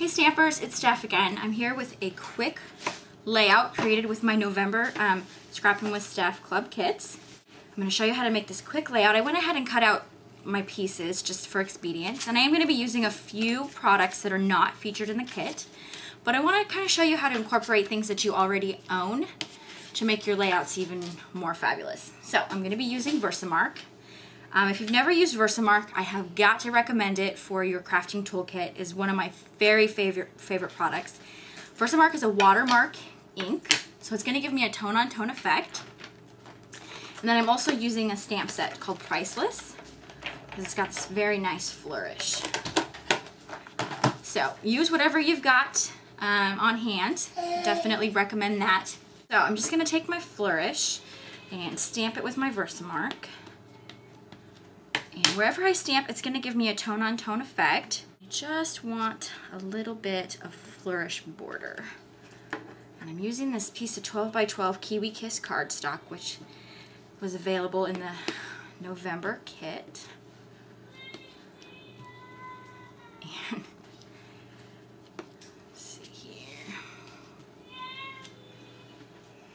Hey Stampers, it's Steph again. I'm here with a quick layout created with my November Scrappin with Steph Club kits. I'm going to show you how to make this quick layout. I went ahead and cut out my pieces just for expedience, and I am going to be using a few products that are not featured in the kit, but I want to kind of show you how to incorporate things that you already own to make your layouts even more fabulous. So I'm going to be using Versamark. If you've never used Versamark, I have got to recommend it for your crafting toolkit. It's one of my very favorite products. Versamark is a watermark ink, so it's going to give me a tone-on-tone effect. And then I'm also using a stamp set called Priceless, because it's got this very nice flourish. So use whatever you've got on hand. Definitely recommend that. So I'm just going to take my flourish and stamp it with my Versamark. And wherever I stamp, it's going to give me a tone-on-tone effect. I just want a little bit of flourish border. And I'm using this piece of 12 by 12 Kiwi Kiss cardstock, which was available in the November kit. And let's see here.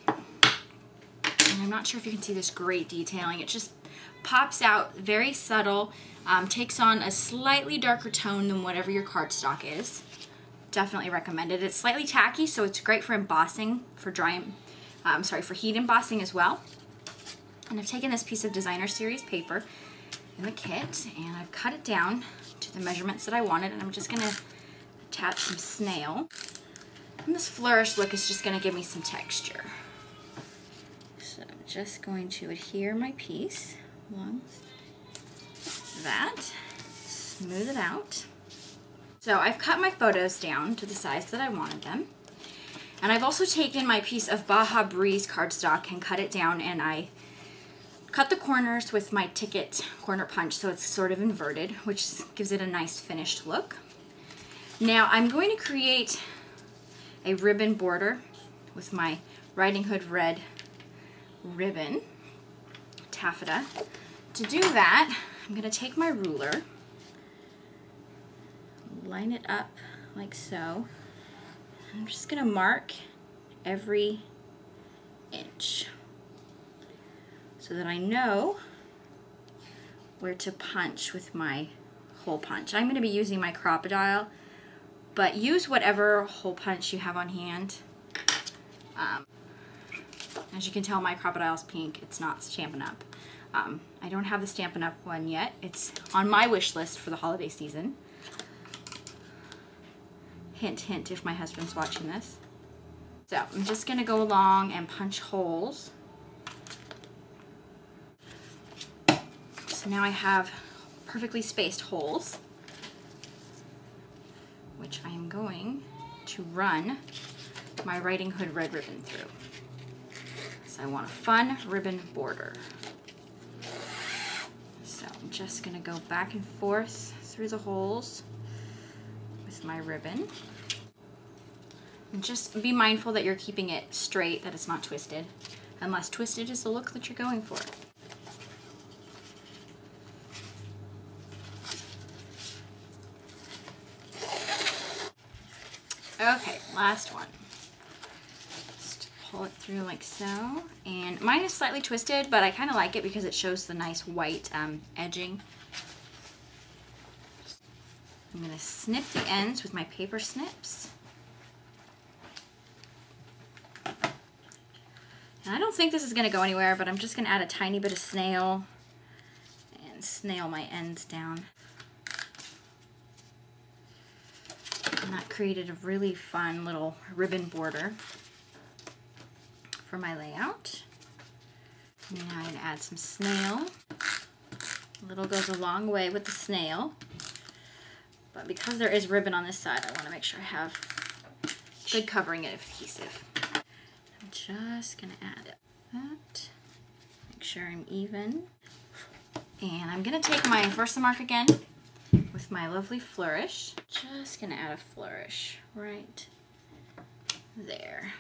And I'm not sure if you can see this great detailing. It just pops out very subtle, takes on a slightly darker tone than whatever your cardstock is. Definitely recommend it. It's slightly tacky, so it's great for embossing, for for heat embossing as well. And I've taken this piece of Designer Series paper in the kit, and I've cut it down to the measurements that I wanted, and I'm just going to attach some snail. And this flourish look is just going to give me some texture. So I'm just going to adhere my piece along that, smooth it out. So I've cut my photos down to the size that I wanted them. And I've also taken my piece of Baja Breeze cardstock and cut it down, and I cut the corners with my Ticket corner punch so it's sort of inverted, which gives it a nice finished look. Now I'm going to create a ribbon border with my Riding Hood red ribbon taffeta. To do that, I'm going to take my ruler, line it up like so. I'm just going to mark every inch so that I know where to punch with my hole punch. I'm going to be using my Crocodile, but use whatever hole punch you have on hand. As you can tell, my Crocodile's pink. It's not Stampin' Up. I don't have the Stampin' Up one yet. It's on my wish list for the holiday season. Hint, hint, if my husband's watching this. So I'm just going to go along and punch holes. So now I have perfectly spaced holes, which I am going to run my Riding Hood red ribbon through. So I want a fun ribbon border. So I'm just going to go back and forth through the holes with my ribbon. And just be mindful that you're keeping it straight, that it's not twisted, unless twisted is the look that you're going for. Okay, last one. Just pull it through like so. And mine is slightly twisted, but I kind of like it because it shows the nice white edging. I'm going to snip the ends with my paper snips. And I don't think this is going to go anywhere, but I'm just going to add a tiny bit of snail and snail my ends down. And that created a really fun little ribbon border for my layout. Now I'm going to add some snail. A little goes a long way with the snail. But because there is ribbon on this side, I want to make sure I have good covering and adhesive. I'm just going to add that. Make sure I'm even. And I'm going to take my Versamark again with my lovely flourish. Just going to add a flourish right there.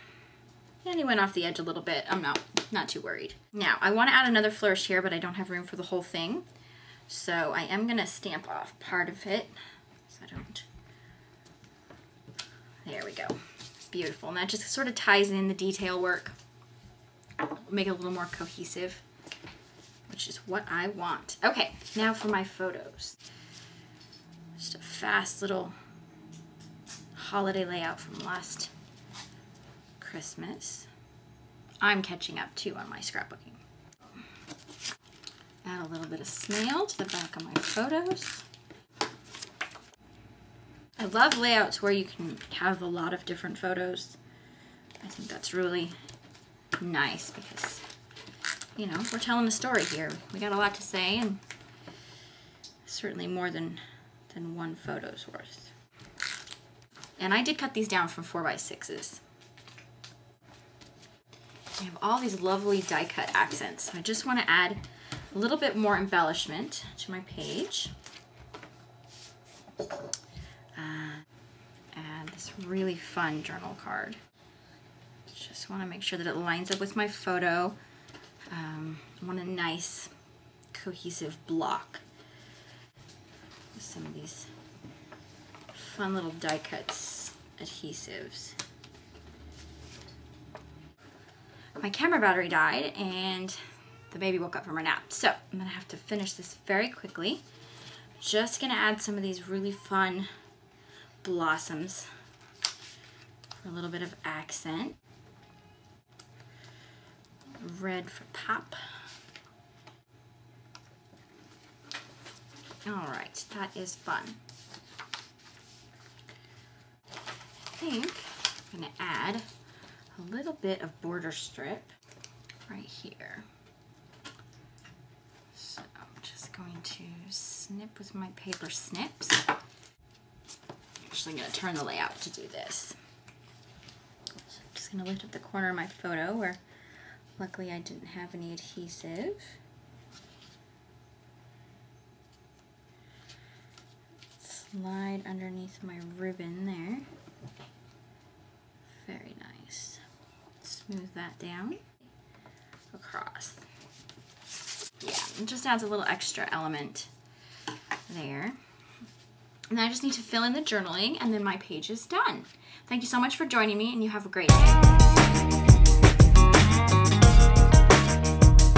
And he went off the edge a little bit. I'm not too worried. Now, I want to add another flourish here, but I don't have room for the whole thing. So I am going to stamp off part of it so I don't There we go. Beautiful. And that just sort of ties in the detail work. Make it a little more cohesive, which is what I want. Okay, now for my photos. Just a fast little holiday layout from last Christmas. I'm catching up too on my scrapbooking. Add a little bit of snail to the back of my photos. I love layouts where you can have a lot of different photos. I think that's really nice because, you know, we're telling a story here. We got a lot to say, and certainly more than one photo's worth. And I did cut these down from 4x6s. I have all these lovely die cut accents. I just want to add a little bit more embellishment to my page. And this really fun journal card. Just want to make sure that it lines up with my photo. I want a nice cohesive block with some of these fun little die cuts adhesives. My camera battery died and the baby woke up from her nap, so I'm gonna have to finish this very quickly. Just gonna add some of these really fun blossoms for a little bit of accent. Red for pop. All right, that is fun. I think I'm gonna add a little bit of border strip right here. So I'm just going to snip with my paper snips. I'm actually gonna turn the layout to do this. So I'm just gonna lift up the corner of my photo where luckily I didn't have any adhesive. Slide underneath my ribbon there. Very nice. Smooth that down across. Yeah, it just adds a little extra element there. And then I just need to fill in the journaling and then my page is done. Thank you so much for joining me and you have a great day.